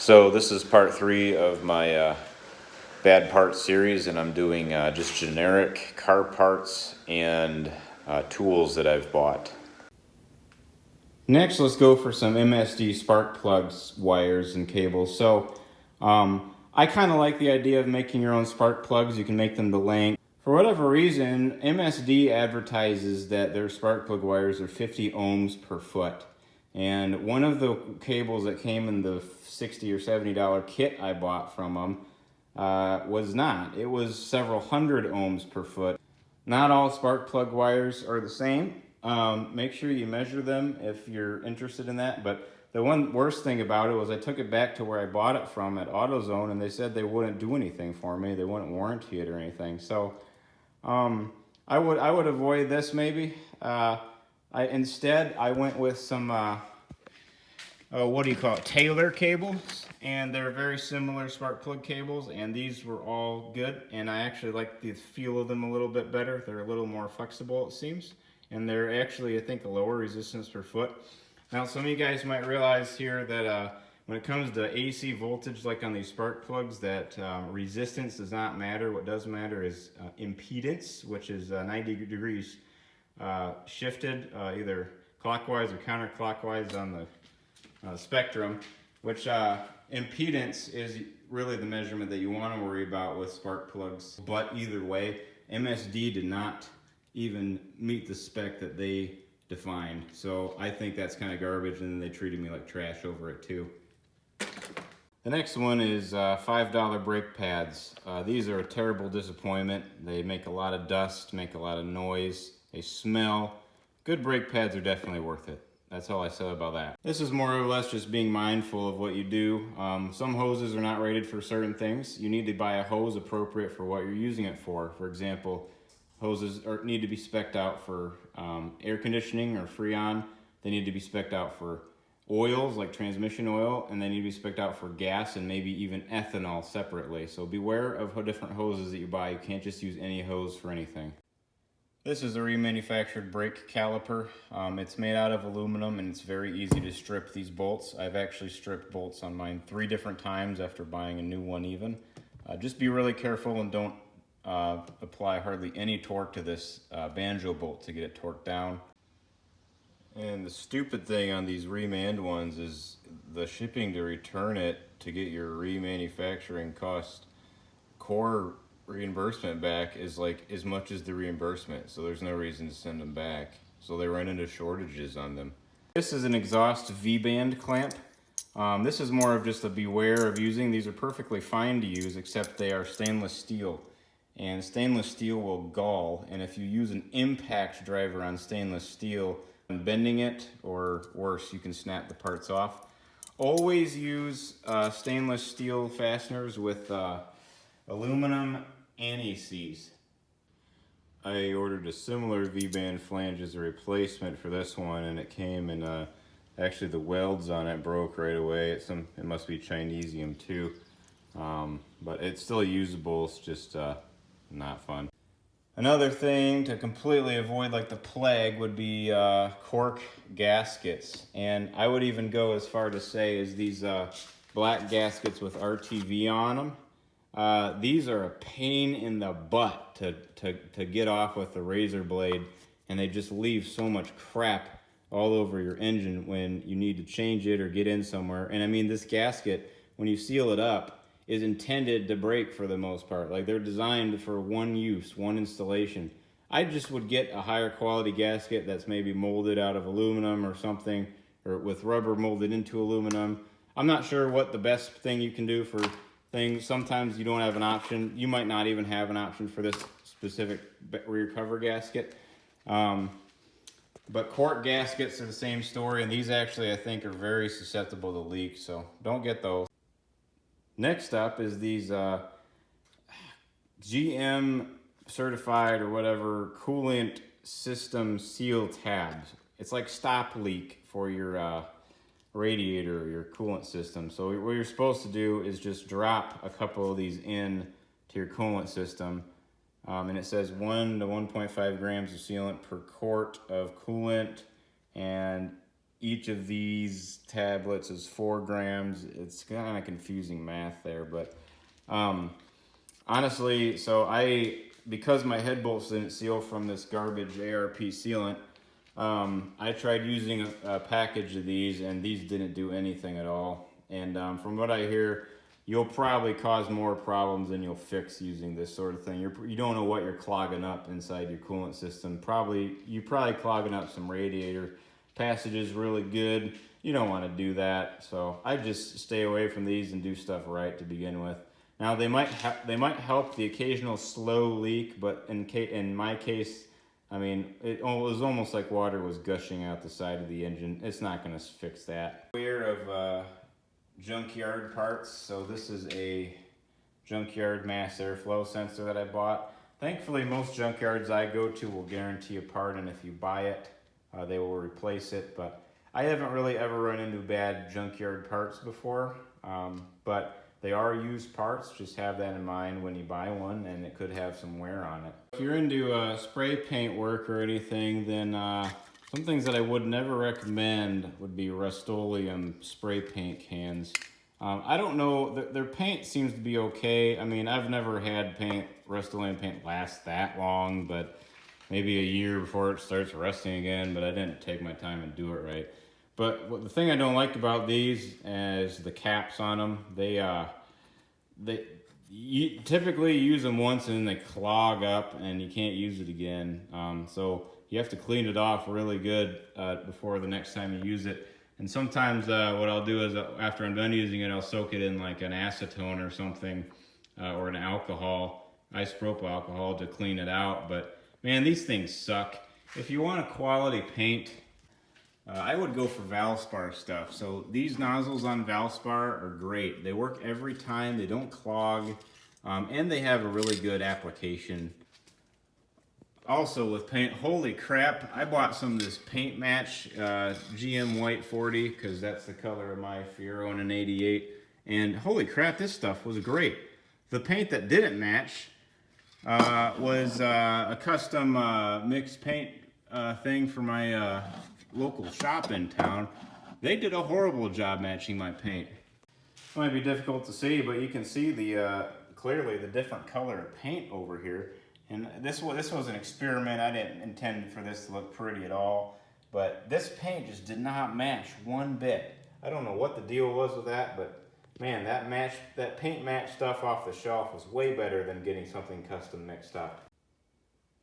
So this is part 3 of my bad parts series, and I'm doing just generic car parts and tools that I've bought. Next, let's go for some MSD spark plugs, wires, and cables. So I kind of like the idea of making your own spark plugs. You can make them the length. For whatever reason, MSD advertises that their spark plug wires are 50 ohms per foot. And one of the cables that came in the $60 or $70 kit I bought from them was not. It was several hundred ohms per foot. Not all spark plug wires are the same. Make sure you measure them if you're interested in that. But the one worst thing about it was I took it back to where I bought it from at AutoZone, and they said they wouldn't do anything for me. They wouldn't warranty it or anything. So I would avoid this maybe. Instead, I went with some, what do you call it, Taylor cables, and they're very similar spark plug cables, and these were all good, and I actually like the feel of them a little bit better. They're a little more flexible, it seems, and they're actually, I think, a lower resistance per foot. Now, some of you guys might realize here that when it comes to AC voltage, like on these spark plugs, that resistance does not matter. What does matter is impedance, which is 90 degrees shifted either clockwise or counterclockwise on the spectrum, which impedance is really the measurement that you want to worry about with spark plugs. But either way, MSD did not even meet the spec that they defined, so I think that's kind of garbage, and they treated me like trash over it too. The next one is $5 brake pads. These are a terrible disappointment. They make a lot of dust, make a lot of noise, they smell. Good brake pads are definitely worth it. That's all I said about that. This is more or less just being mindful of what you do. Some hoses are not rated for certain things. You need to buy a hose appropriate for what you're using it for. For example, hoses need to be spec'd out for air conditioning or Freon. They need to be spec'd out for oils like transmission oil, and they need to be spec'd out for gas and maybe even ethanol separately. So beware of different hoses that you buy. You can't just use any hose for anything. This is a remanufactured brake caliper. It's made out of aluminum, and it's very easy to strip these bolts. I've actually stripped bolts on mine 3 different times after buying a new one even. Just be really careful and don't apply hardly any torque to this banjo bolt to get it torqued down. And the stupid thing on these remanned ones is the shipping to return it to get your remanufacturing cost core reimbursement back is like as much as the reimbursement, so there's no reason to send them back. So they run into shortages on them. This is an exhaust V-band clamp. This is more of just a beware of using. These are perfectly fine to use, except they are stainless steel. And stainless steel will gall, and if you use an impact driver on stainless steel, bending it, or worse, you can snap the parts off. Always use stainless steel fasteners with aluminum anti-seize. I ordered a similar V-band flange as a replacement for this one, and it came and actually the welds on it broke right away. It must be Chinesium too, but it's still usable. It's just not fun. Another thing to completely avoid like the plague would be cork gaskets, and I would even go as far to say as these black gaskets with RTV on them. These are a pain in the butt to get off with the razor blade, and they just leave so much crap all over your engine when you need to change it or get in somewhere. And I mean, this gasket, when you seal it up, is intended to break for the most part. Like, they're designed for one use, one installation. I just would get a higher quality gasket that's maybe molded out of aluminum or something, or with rubber molded into aluminum. I'm not sure what the best thing you can do for things. Sometimes you don't have an option. You might not even have an option for this specific rear cover gasket. But cork gaskets are the same story, and these actually, I think, are very susceptible to leak, so don't get those. Next up is these GM certified or whatever coolant system seal tabs. It's like stop leak for your radiator or your coolant system. So what you're supposed to do is just drop a couple of these in to your coolant system, and it says 1 to 1.5 grams of sealant per quart of coolant, and each of these tablets is 4 grams. It's kind of confusing math there, but honestly, because my head bolts didn't seal from this garbage ARP sealant, I tried using a package of these, and these didn't do anything at all. And from what I hear, you'll probably cause more problems than you'll fix using this sort of thing. You don't know what you're clogging up inside your coolant system. You're probably clogging up some radiator passages really good. You don't want to do that. So I just stay away from these and do stuff right to begin with. Now they might help the occasional slow leak, but in my case, I mean, it was almost like water was gushing out the side of the engine. It's not going to fix that. Aware of junkyard parts. So this is a junkyard mass airflow sensor that I bought. Thankfully, most junkyards I go to will guarantee a part, and if you buy it, they will replace it. But I haven't really ever run into bad junkyard parts before. But they are used parts. Just have that in mind when you buy one, and it could have some wear on it. If you're into spray paint work or anything, then some things that I would never recommend would be Rust-Oleum spray paint cans. I don't know, their paint seems to be okay. I mean, I've never had Rust-Oleum paint last that long, but maybe a year before it starts rusting again, but I didn't take my time and do it right. But the thing I don't like about these is the caps on them. You typically use them once and then they clog up and you can't use it again. So you have to clean it off really good before the next time you use it. And sometimes what I'll do is after I'm done using it, I'll soak it in like an acetone or something or an alcohol, isopropyl alcohol, to clean it out. But man, these things suck. If you want a quality paint, I would go for Valspar stuff. So these nozzles on Valspar are great. They work every time, they don't clog, and they have a really good application. Also with paint, holy crap, I bought some of this Paint Match GM White 40 because that's the color of my Fiero in an 88. And holy crap, this stuff was great. The paint that didn't match was a custom mixed paint thing for my local shop in town. They did a horrible job matching my paint. It might be difficult to see, but you can see clearly the different color of paint over here. And this was an experiment. I didn't intend for this to look pretty at all, but this paint just did not match one bit. I don't know what the deal was with that, but man, that paint match stuff off the shelf was way better than getting something custom mixed up.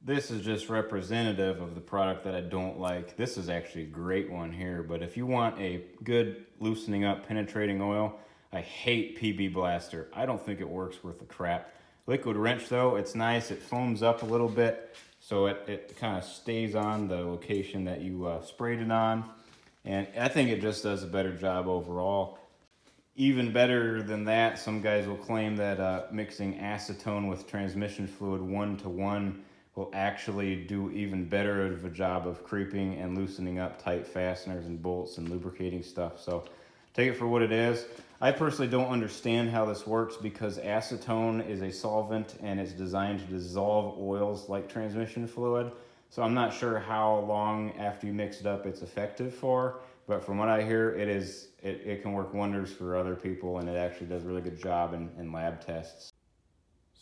This is just representative of the product that I don't like. This is actually a great one here, but if you want a good loosening up penetrating oil, I hate PB Blaster. I don't think it works worth the crap. Liquid Wrench though, it's nice. It foams up a little bit, so it kind of stays on the location that you sprayed it on. And I think it just does a better job overall. Even better than that, some guys will claim that mixing acetone with transmission fluid 1-to-1 will actually do even better of a job of creeping and loosening up tight fasteners and bolts and lubricating stuff. So take it for what it is. I personally don't understand how this works because acetone is a solvent and it's designed to dissolve oils like transmission fluid. So I'm not sure how long after you mix it up it's effective for, but from what I hear, it can work wonders for other people, and it actually does a really good job in lab tests.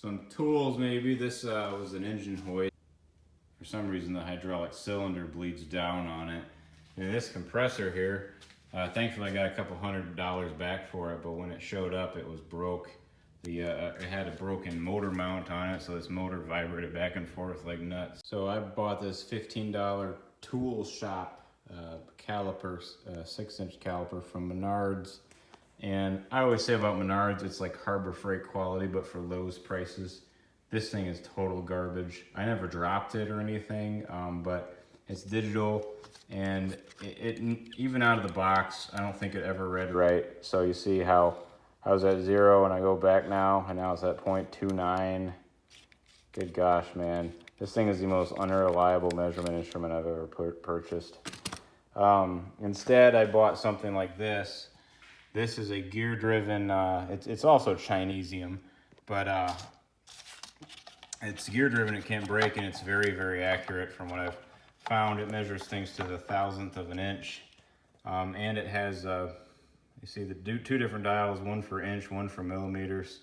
Some tools maybe. This was an engine hoist. For some reason the hydraulic cylinder bleeds down on it. And this compressor here, thankfully I got a couple $100 back for it, but when it showed up it was broke. It had a broken motor mount on it, so this motor vibrated back and forth like nuts. So I bought this $15 tool shop caliper, 6-inch caliper from Menards. And I always say about Menards, it's like Harbor Freight quality, but for Lowe's prices. This thing is total garbage. I never dropped it or anything, but it's digital, and it even out of the box, I don't think it ever read right. So you see how I was at 0 and I go back now, and now it's at 0.29. Good gosh, man. This thing is the most unreliable measurement instrument I've ever purchased. Instead, I bought something like this. This is a gear-driven, it's also Chinesium, but it's gear-driven, it can't break, and it's very, very accurate from what I've found. It measures things to the 1,000th of an inch. And it has, you see the two different dials, one for inch, one for millimeters.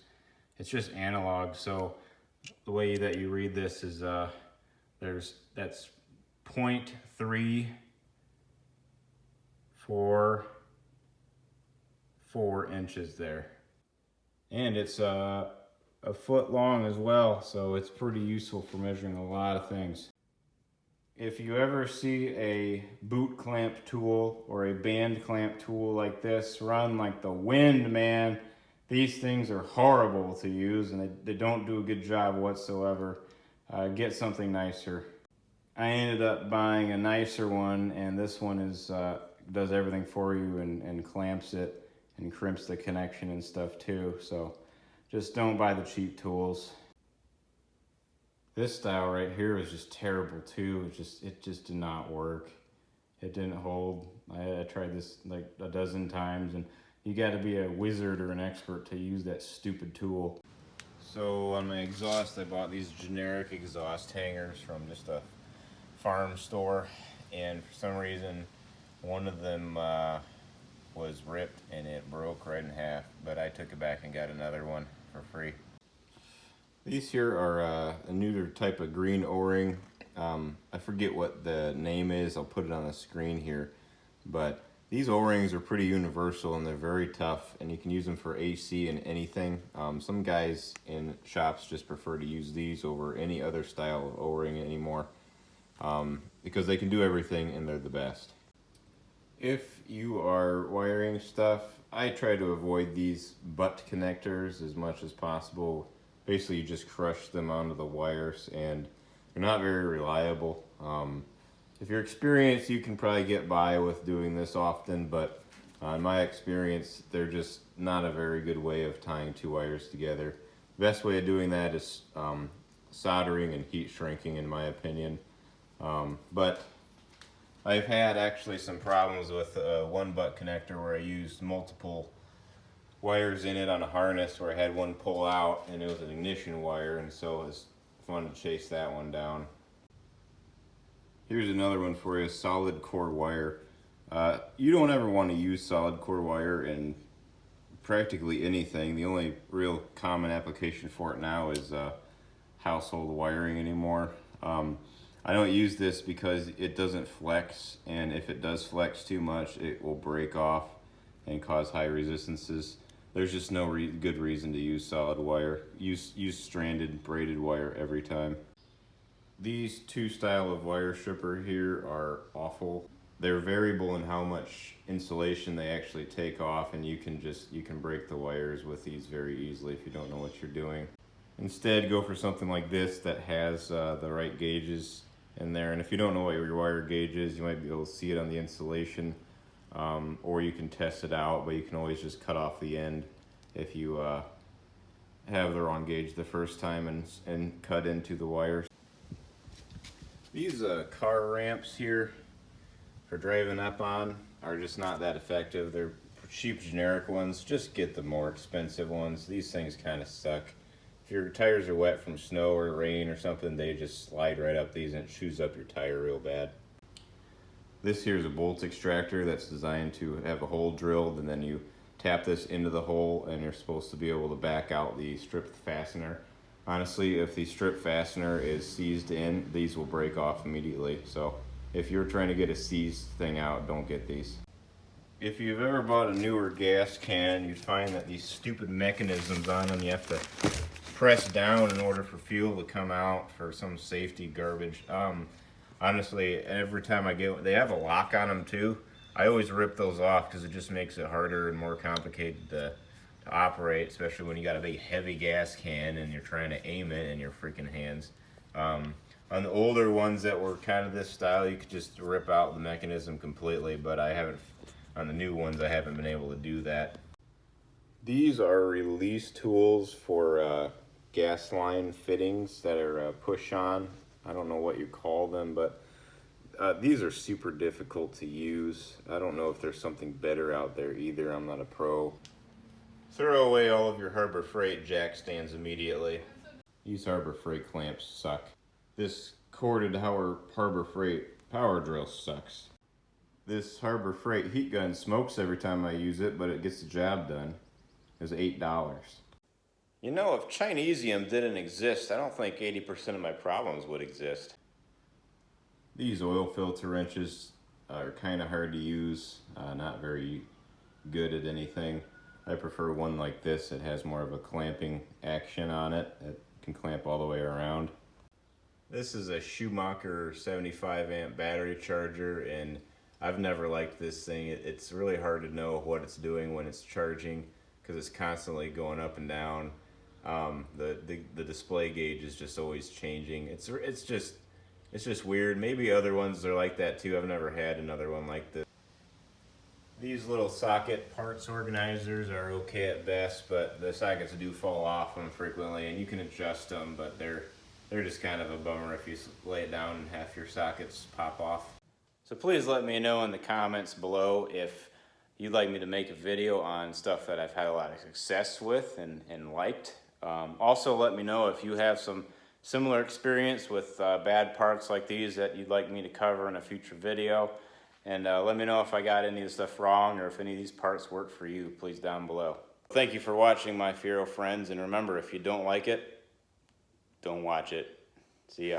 It's just analog, so the way that you read this is that's 0.344 inches there. And it's a foot long as well, so it's pretty useful for measuring a lot of things. If you ever see a boot clamp tool or a band clamp tool like this run like the wind, man, these things are horrible to use and they don't do a good job whatsoever. Get something nicer. I ended up buying a nicer one, and this one is does everything for you and clamps it and crimps the connection and stuff too. So just don't buy the cheap tools. This style right here was just terrible too. It just did not work. It didn't hold. I tried this like a dozen times, and you got to be a wizard or an expert to use that stupid tool. So on my exhaust, I bought these generic exhaust hangers from just a farm store, and for some reason one of them was ripped and it broke right in half, but I took it back and got another one for free. These here are a newer type of green O-ring. I forget what the name is. I'll put it on the screen here. But these O-rings are pretty universal and they're very tough, and you can use them for AC and anything. Some guys in shops just prefer to use these over any other style of O-ring anymore because they can do everything and they're the best. If you are wiring stuff, I try to avoid these butt connectors as much as possible. Basically, you just crush them onto the wires, and they're not very reliable. If you're experienced, you can probably get by with doing this often, but in my experience, they're just not a very good way of tying two wires together. The best way of doing that is soldering and heat shrinking, in my opinion. But I've had actually some problems with one butt connector where I used multiple wires in it on a harness where I had one pull out, and it was an ignition wire, and so it was fun to chase that one down. Here's another one for you, solid core wire. You don't ever want to use solid core wire in practically anything. The only real common application for it now is household wiring anymore. I don't use this because it doesn't flex, and if it does flex too much, it will break off and cause high resistances. There's just no good reason to use solid wire. Use stranded braided wire every time. These two style of wire stripper here are awful. They're variable in how much insulation they actually take off, and you can break the wires with these very easily if you don't know what you're doing. Instead, go for something like this that has the right gauges in there, and if you don't know what your wire gauge is, you might be able to see it on the insulation. Or you can test it out, but you can always just cut off the end if you have the wrong gauge the first time and cut into the wires. These car ramps here for driving up on are just not that effective. They're cheap generic ones. Just get the more expensive ones. These things kind of suck. If your tires are wet from snow or rain or something, they just slide right up these and it chews up your tire real bad. This here is a bolt extractor that's designed to have a hole drilled, and then you tap this into the hole and you're supposed to be able to back out the strip fastener. Honestly, if the strip fastener is seized in, these will break off immediately. So if you're trying to get a seized thing out, don't get these. If you've ever bought a newer gas can, you find that these stupid mechanisms on them, you have to press down in order for fuel to come out for some safety garbage. Honestly, every time they have a lock on them too. I always rip those off because it just makes it harder and more complicated to operate, especially when you got a big heavy gas can and you're trying to aim it in your freaking hands. On the older ones that were kind of this style, you could just rip out the mechanism completely, but on the new ones, I haven't been able to do that. These are release tools for gas line fittings that are push on. I don't know what you call them, but these are super difficult to use. I don't know if there's something better out there either. I'm not a pro. Throw away all of your Harbor Freight jack stands immediately. These Harbor Freight clamps suck. This corded Harbor Freight power drill sucks. This Harbor Freight heat gun smokes every time I use it, but it gets the job done. It was $8. You know, if Chinesium didn't exist, I don't think 80% of my problems would exist. These oil filter wrenches are kind of hard to use, not very good at anything. I prefer one like this. It has more of a clamping action on it. It can clamp all the way around. This is a Schumacher 75 amp battery charger, and I've never liked this thing. It's really hard to know what it's doing when it's charging because it's constantly going up and down. The display gauge is just always changing. It's just weird. Maybe other ones are like that too. I've never had another one like this. These little socket parts organizers are okay at best, but the sockets do fall off them frequently, and you can adjust them, but they're just kind of a bummer if you lay it down and half your sockets pop off. So please let me know in the comments below if you'd like me to make a video on stuff that I've had a lot of success with and liked. Also let me know if you have some similar experience with bad parts like these that you'd like me to cover in a future video. And let me know if I got any of the stuff wrong or if any of these parts work for you, please down below. Thank you for watching, my Fiero friends, and remember, if you don't like it, don't watch it. See ya.